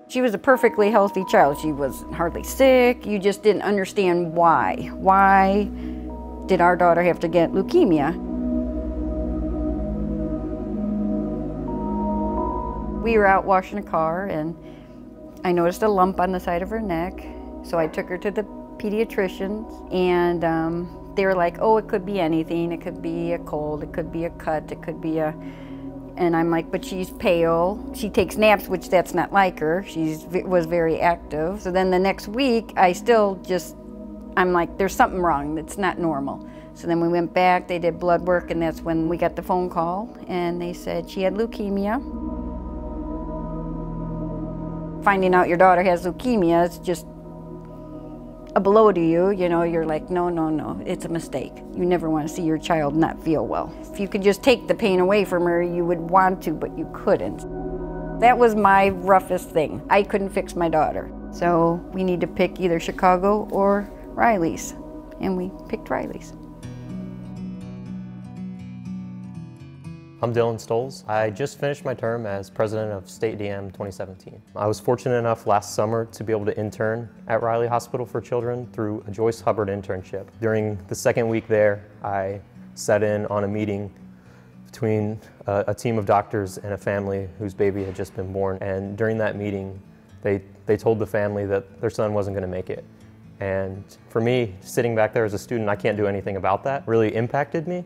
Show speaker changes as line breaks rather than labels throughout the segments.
She was a perfectly healthy child. She was hardly sick. You just didn't understand why. Why did our daughter have to get leukemia? We were out washing a car and I noticed a lump on the side of her neck. So I took her to the pediatricians and they were like, oh, it could be anything. It could be a cold, it could be a cut, it could be a... And I'm like, but she's pale. She takes naps, which that's not like her. She was very active. So then the next week, I'm like, there's something wrong. It's not normal. So then we went back, they did blood work, and that's when we got the phone call, and they said she had leukemia. Finding out your daughter has leukemia is just a blow to you, you know, you're like, no, no, no, it's a mistake. You never want to see your child not feel well. If you could just take the pain away from her, you would want to, but you couldn't. That was my roughest thing. I couldn't fix my daughter. So we need to pick either Chicago or Riley's, and we picked Riley's.
I'm Dylan Stoles. I just finished my term as president of State DM 2017. I was fortunate enough last summer to be able to intern at Riley Hospital for Children through a Joyce Hubbard internship. During the second week there, I sat in on a meeting between a team of doctors and a family whose baby had just been born. And during that meeting, they told the family that their son wasn't going to make it. And for me, sitting back there as a student, I can't do anything about that, really impacted me.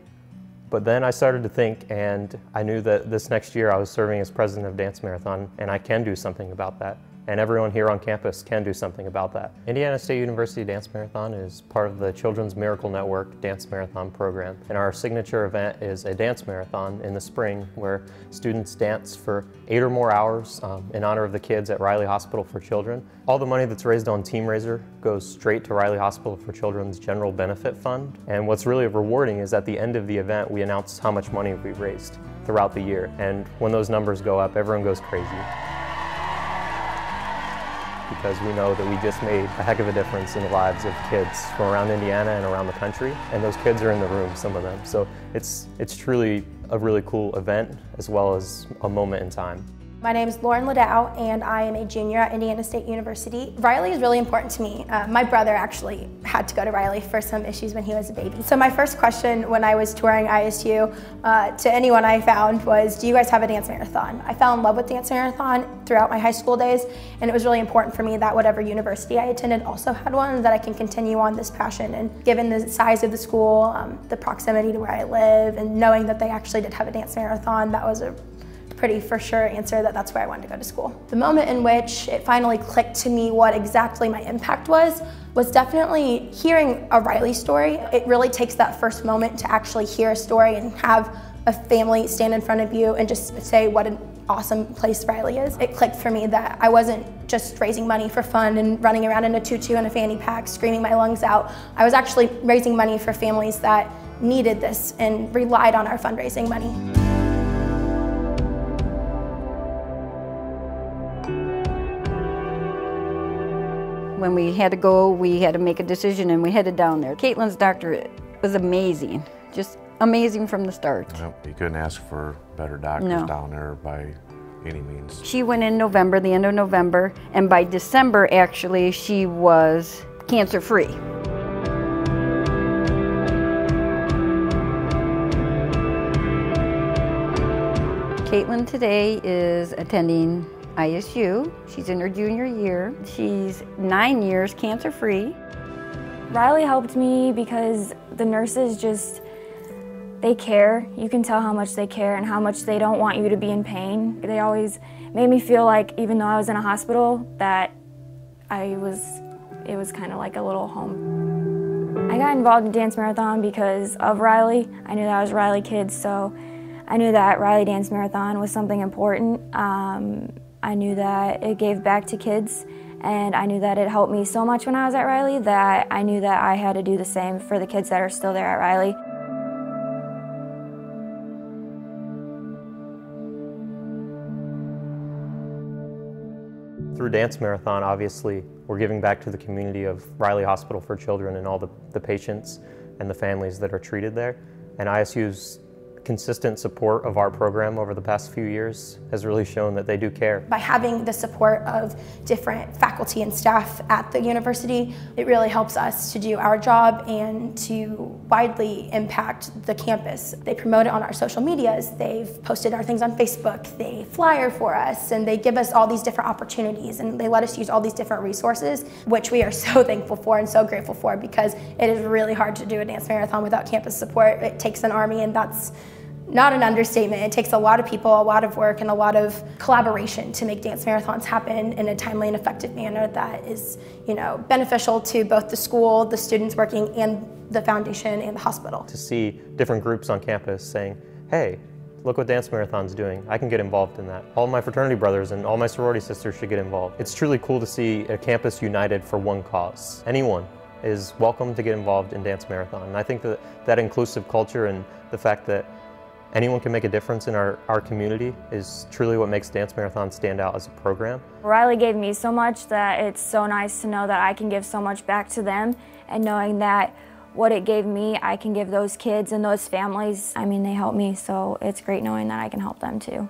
But then I started to think, and I knew that this next year I was serving as president of Dance Marathon, and I can do something about that. And everyone here on campus can do something about that. Indiana State University Dance Marathon is part of the Children's Miracle Network Dance Marathon program. And our signature event is a dance marathon in the spring where students dance for 8 or more hours in honor of the kids at Riley Hospital for Children. All the money that's raised on Team Raiser goes straight to Riley Hospital for Children's General Benefit Fund. And what's really rewarding is at the end of the event, we announce how much money we raised throughout the year. And when those numbers go up, everyone goes crazy, because we know that we just made a heck of a difference in the lives of kids from around Indiana and around the country. And those kids are in the room, some of them. So it's truly a really cool event as well as a moment in time.
My name is Lauren Ladow, and I am a junior at Indiana State University. Riley is really important to me. My brother actually had to go to Riley for some issues when he was a baby. So my first question when I was touring ISU to anyone I found was, do you guys have a dance marathon? I fell in love with dance marathon throughout my high school days, and it was really important for me that whatever university I attended also had one, that I can continue on this passion. And given the size of the school, the proximity to where I live, and knowing that they actually did have a dance marathon, that was a pretty for sure answer that that's where I wanted to go to school. The moment in which it finally clicked to me what exactly my impact was definitely hearing a Riley story. It really takes that first moment to actually hear a story and have a family stand in front of you and just say what an awesome place Riley is. It clicked for me that I wasn't just raising money for fun and running around in a tutu and a fanny pack screaming my lungs out. I was actually raising money for families that needed this and relied on our fundraising money.
When we had to go, we had to make a decision and we headed down there. Caitlin's doctor was amazing, just amazing from the start.
Yep, you couldn't ask for better doctors down there by any means. She
went in November, the end of November, and by December actually she was cancer-free. Caitlin today is attending ISU. She's in her junior year. She's 9 years cancer-free.
Riley helped me because the nurses they care. You can tell how much they care and how much they don't want you to be in pain. They always made me feel like, even though I was in a hospital, that it was kind of like a little home. I got involved in Dance Marathon because of Riley. I knew that I was a Riley kid, so I knew that Riley Dance Marathon was something important. I knew that it gave back to kids, and I knew that it helped me so much when I was at Riley that I knew that I had to do the same for the kids that are still there at Riley.
Through Dance Marathon, obviously, we're giving back to the community of Riley Hospital for Children and all the patients and the families that are treated there. And ISU's consistent support of our program over the past few years has really shown that they do care.
By having the support of different faculty and staff at the university, it really helps us to do our job and to widely impact the campus. They promote it on our social medias, they've posted our things on Facebook, they flyer for us, and they give us all these different opportunities, and they let us use all these different resources, which we are so thankful for and so grateful for, because it is really hard to do a dance marathon without campus support. It takes an army, and that's not an understatement. It takes a lot of people, a lot of work, and a lot of collaboration to make dance marathons happen in a timely and effective manner that is, beneficial to both the school, the students working, and the foundation and the hospital.
To see different groups on campus saying, hey, look what Dance Marathon's doing. I can get involved in that. All my fraternity brothers and all my sorority sisters should get involved. It's truly cool to see a campus united for one cause. Anyone is welcome to get involved in Dance Marathon. And I think that inclusive culture and the fact that anyone can make a difference in our community is truly what makes Dance Marathon stand out as a program.
Riley gave me so much that it's so nice to know that I can give so much back to them, and knowing that what it gave me, I can give those kids and those families. I mean, they helped me, so it's great knowing that I can help them too.